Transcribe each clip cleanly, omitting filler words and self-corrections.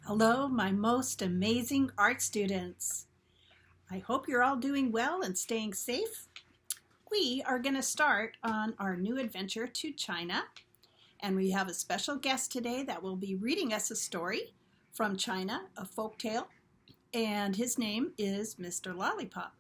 Hello, my most amazing art students. I hope you're all doing well and staying safe. We are going to start on our new adventure to China, and we have a special guest today that will be reading us a story from China, a folk tale, and his name is Mr. Lollipop.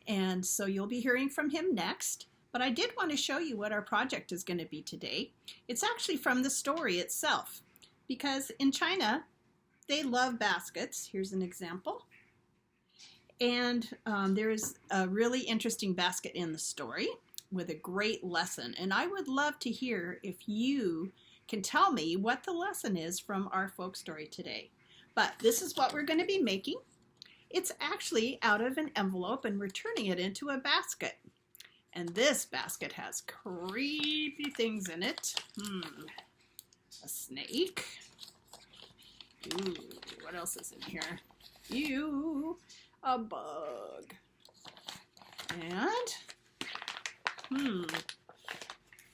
And so you'll be hearing from him next, but I did want to show you what our project is going to be today. It's actually from the story itself, because in China, they love baskets. Here's an example. And there's a really interesting basket in the story with a great lesson. And I would love to hear if you can tell me what the lesson is from our folk story today. But this is what we're going to be making. It's actually out of an envelope and we're turning it into a basket. And this basket has creepy things in it. A snake. Ooh, what else is in here? Ew, a bug. And,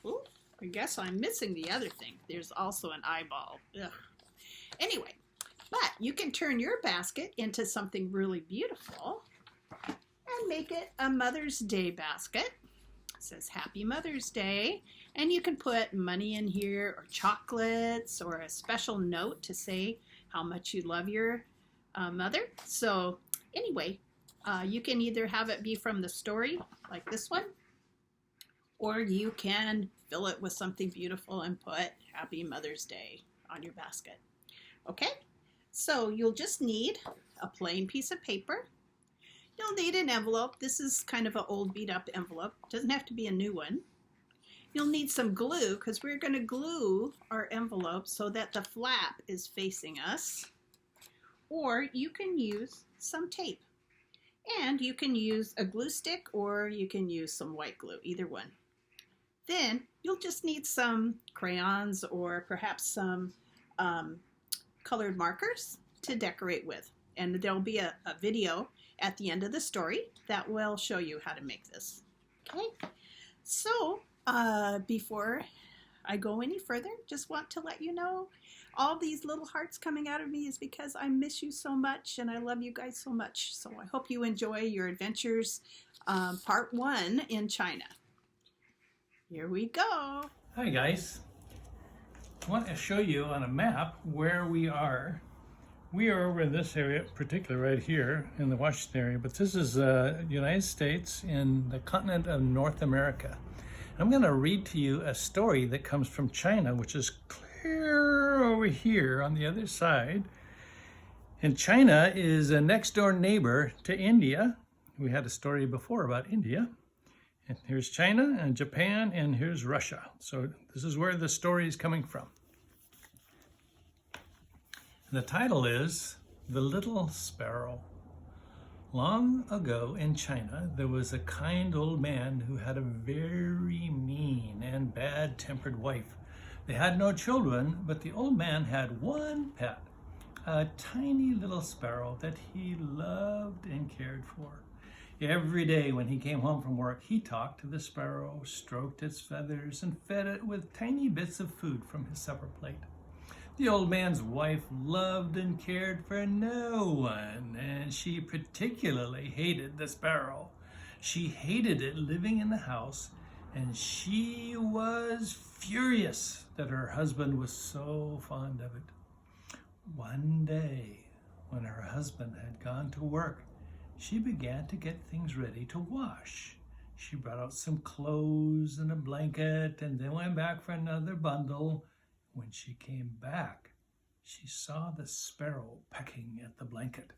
ooh, I guess I'm missing the other thing. There's also an eyeball. Ugh. Anyway, but you can turn your basket into something really beautiful and make it a Mother's Day basket. It says Happy Mother's Day, and you can put money in here or chocolates or a special note to say how much you love your mother. So anyway, you can either have it be from the story like this one, or you can fill it with something beautiful and put Happy Mother's Day on your basket. Okay, so you'll just need a plain piece of paper. You'll need an envelope. This is kind of an old beat up envelope. Doesn't have to be a new one. You'll need some glue because we're going to glue our envelope so that the flap is facing us. Or you can use some tape. And you can use a glue stick or you can use some white glue, either one. Then you'll just need some crayons or perhaps some colored markers to decorate with. And there'll be a video at the end of the story that will show you how to make this. Okay, so before I go any further, just want to let you know all these little hearts coming out of me is because I miss you so much and I love you guys so much. So I hope you enjoy your adventures, part 1 in China. Here we go. Hi guys. I want to show you on a map where we are. We are over in this area, particularly right here in the Washington area, but this is the United States in the continent of North America. I'm going to read to you a story that comes from China, which is clear over here on the other side. And China is a next door neighbor to India. We had a story before about India. And here's China and Japan and here's Russia. So this is where the story is coming from. The title is The Little Sparrow. Long ago in China, there was a kind old man who had a very mean and bad-tempered wife. They had no children, but the old man had one pet, a tiny little sparrow that he loved and cared for. Every day when he came home from work, he talked to the sparrow, stroked its feathers, and fed it with tiny bits of food from his supper plate. The old man's wife loved and cared for no one, and she particularly hated the sparrow. She hated it living in the house, and she was furious that her husband was so fond of it. One day, when her husband had gone to work, she began to get things ready to wash. She brought out some clothes and a blanket, and then went back for another bundle. When she came back, she saw the sparrow pecking at the blanket.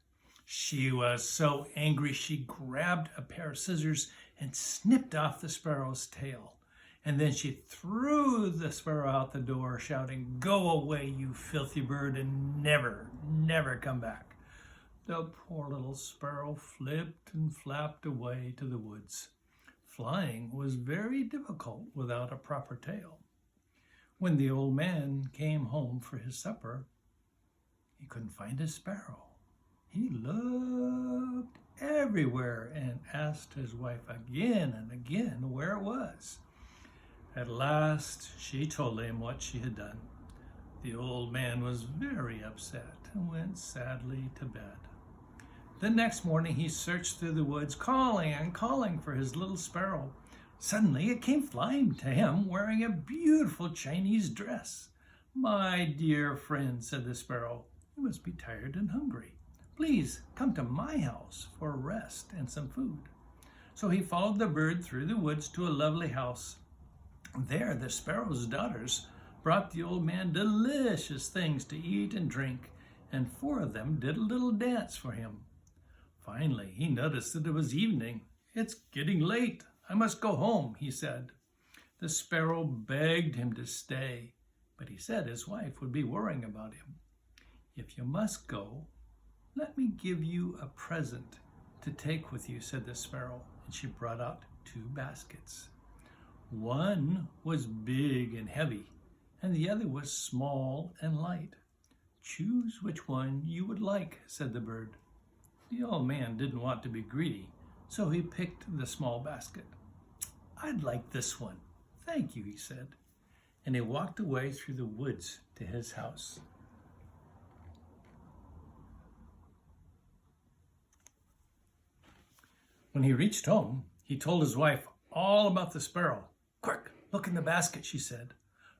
She was so angry, she grabbed a pair of scissors and snipped off the sparrow's tail. And then she threw the sparrow out the door, shouting, "Go away, you filthy bird, and never, never come back." The poor little sparrow flipped and flapped away to the woods. Flying was very difficult without a proper tail. When the old man came home for his supper, he couldn't find his sparrow. He looked everywhere and asked his wife again and again where it was. At last, she told him what she had done. The old man was very upset and went sadly to bed. The next morning he searched through the woods, calling and calling for his little sparrow. Suddenly it came flying to him wearing a beautiful Chinese dress. "My dear friend," said the sparrow, "you must be tired and hungry. Please come to my house for rest and some food." So he followed the bird through the woods to a lovely house. There the sparrow's daughters brought the old man delicious things to eat and drink, and 4 of them did a little dance for him. Finally, he noticed that it was evening. "It's getting late. I must go home," he said. The sparrow begged him to stay, but he said his wife would be worrying about him. "If you must go, let me give you a present to take with you," said the sparrow, and she brought out 2 baskets. One was big and heavy, and the other was small and light. "Choose which one you would like," said the bird. The old man didn't want to be greedy, so he picked the small basket. "I'd like this one. Thank you," he said, and he walked away through the woods to his house. When he reached home, he told his wife all about the sparrow. "Quick, look in the basket," she said.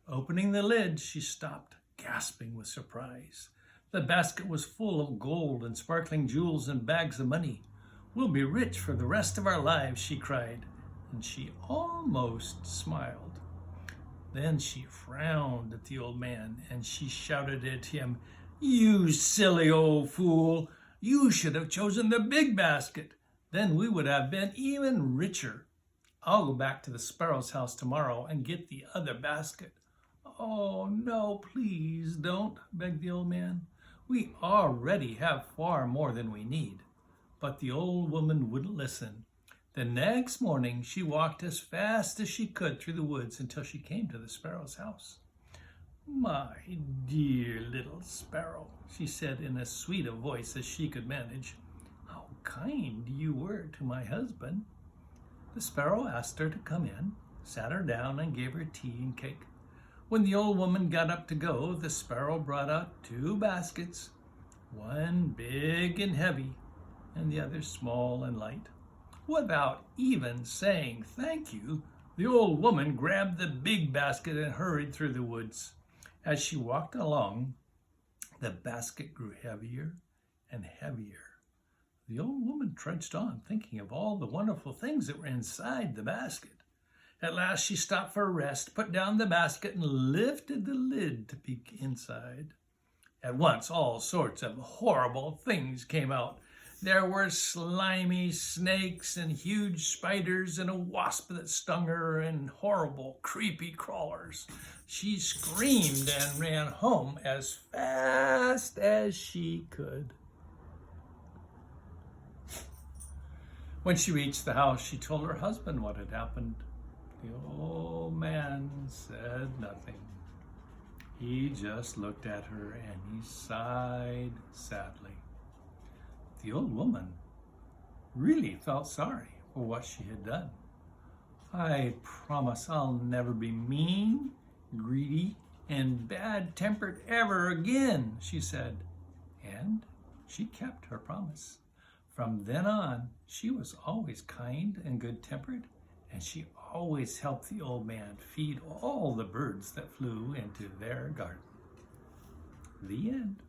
Opening the lid, she stopped, gasping with surprise. The basket was full of gold and sparkling jewels and bags of money. "We'll be rich for the rest of our lives," she cried, and she almost smiled. Then she frowned at the old man, and she shouted at him, "You silly old fool! You should have chosen the big basket. Then we would have been even richer. I'll go back to the sparrow's house tomorrow and get the other basket." "Oh, no, please don't," begged the old man. "We already have far more than we need." But the old woman wouldn't listen. The next morning she walked as fast as she could through the woods until she came to the sparrow's house. "My dear little sparrow," she said in as sweet a voice as she could manage, "how kind you were to my husband." The sparrow asked her to come in, sat her down, and gave her tea and cake. When the old woman got up to go, the sparrow brought out 2 baskets, one big and heavy, and the other small and light. Without even saying thank you, the old woman grabbed the big basket and hurried through the woods. As she walked along, the basket grew heavier and heavier. The old woman trudged on, thinking of all the wonderful things that were inside the basket. At last she stopped for a rest, put down the basket, and lifted the lid to peek inside. At once all sorts of horrible things came out. There were slimy snakes and huge spiders and a wasp that stung her and horrible, creepy crawlers. She screamed and ran home as fast as she could. When she reached the house, she told her husband what had happened. The old man said nothing. He just looked at her and he sighed sadly. The old woman really felt sorry for what she had done. "I promise I'll never be mean, greedy, and bad-tempered ever again," she said. And she kept her promise. From then on, she was always kind and good-tempered, and she always helped the old man feed all the birds that flew into their garden. The end.